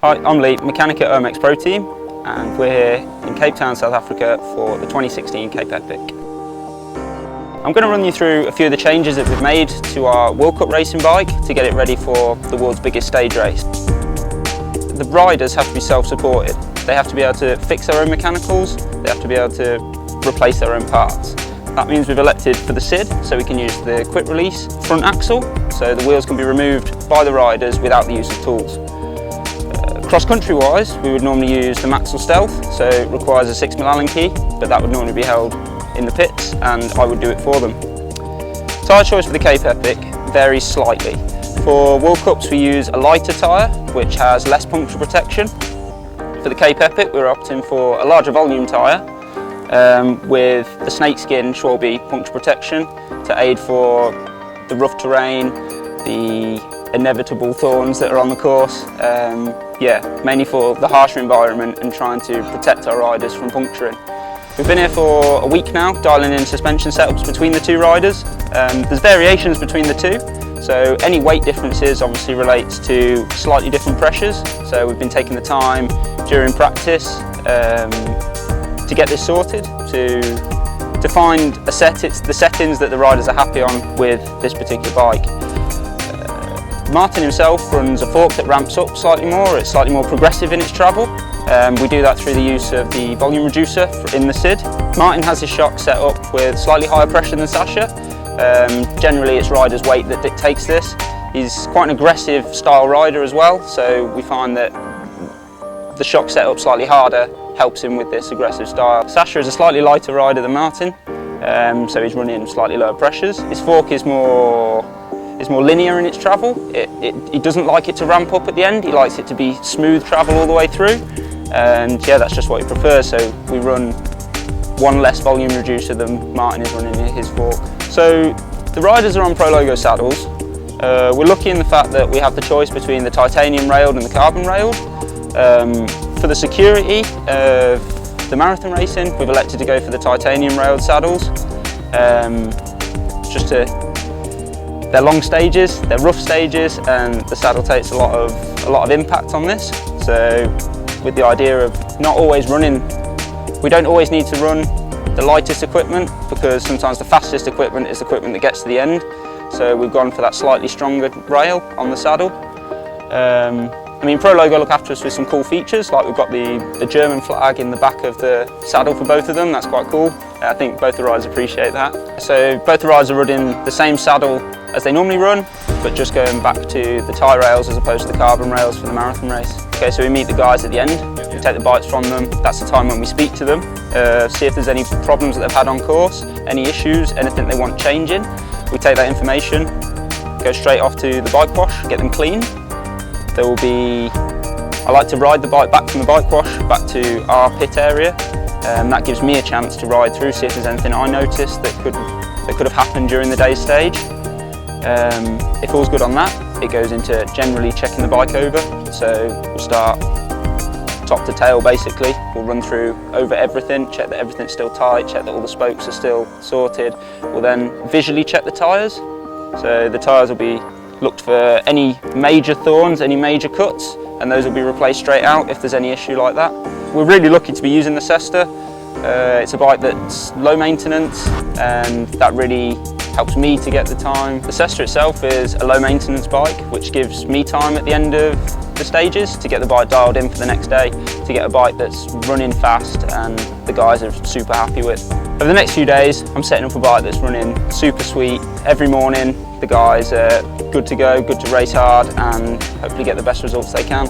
Hi, I'm Lee, mechanic at OMX Pro Team, and we're here in Cape Town, South Africa for the 2016 Cape Epic. I'm going to run you through a few of the changes that we've made to our World Cup racing bike to get it ready for the world's biggest stage race. The riders have to be self-supported. They have to be able to fix their own mechanicals, they have to be able to replace their own parts. That means we've elected for the SID, so we can use the quick release front axle, so the wheels can be removed by the riders without the use of tools. Cross-country wise, we would normally use the Maxwell Stealth, so it requires a 6mm Allen key, but that would normally be held in the pits and I would do it for them. Tyre choice for the Cape Epic varies slightly. For World Cups we use a lighter tyre which has less puncture protection. For the Cape Epic we're opting for a larger volume tyre with the snakeskin Schwalbe puncture protection to aid for the rough terrain, the inevitable thorns that are on the course. Mainly for the harsher environment and trying to protect our riders from puncturing. We've been here for a week now, dialing in suspension setups between the two riders. There's variations between the two, so any weight differences obviously relates to slightly different pressures. So we've been taking the time during practice to get this sorted, to find the settings that the riders are happy on with this particular bike. Martin himself runs a fork that ramps up slightly more, it's slightly more progressive in its travel. We do that through the use of the volume reducer in the SID. Martin has his shock set up with slightly higher pressure than Sasha. Generally it's rider's weight that dictates this. He's quite an aggressive style rider as well, so we find that the shock set up slightly harder helps him with this aggressive style. Sasha is a slightly lighter rider than Martin, so he's running slightly lower pressures. His fork is more linear in its travel. He doesn't like it to ramp up at the end, he likes it to be smooth travel all the way through. And yeah, that's just what he prefers, so we run one less volume reducer than Martin is running in his fork. So the riders are on Pro Logo saddles. We're lucky in the fact that we have the choice between the titanium railed and the carbon railed. For the security of the marathon racing, we've elected to go for the titanium railed saddles. They're long stages, they're rough stages, and the saddle takes a lot of impact on this. So with the idea of not always running, we don't always need to run the lightest equipment because sometimes the fastest equipment is the equipment that gets to the end. So we've gone for that slightly stronger rail on the saddle. Pro Logo look after us with some cool features, like we've got the German flag in the back of the saddle for both of them. That's quite cool. I think both the riders appreciate that. So both the riders are running the same saddle as they normally run, but just going back to the tie rails as opposed to the carbon rails for the marathon race. Okay, so we meet the guys at the end, we take the bikes from them, that's the time when we speak to them, see if there's any problems that they've had on course, any issues, anything they want changing. We take that information, go straight off to the bike wash, get them clean. There will be, I like to ride the bike back from the bike wash back to our pit area. That gives me a chance to ride through, see if there's anything I noticed that could have happened during the day's stage. If all's good on that, it goes into generally checking the bike over. So we'll start top to tail basically. We'll run through over everything, check that everything's still tight, check that all the spokes are still sorted. We'll then visually check the tyres. So the tyres will be looked for any major thorns, any major cuts, and those will be replaced straight out if there's any issue like that. We're really lucky to be using the Cesta. It's a bike that's low maintenance and that really helps me to get the time. The Cesta itself is a low maintenance bike which gives me time at the end of the stages to get the bike dialed in for the next day, to get a bike that's running fast and the guys are super happy with. Over the next few days I'm setting up a bike that's running super sweet. Every morning the guys are good to go, good to race hard and hopefully get the best results they can.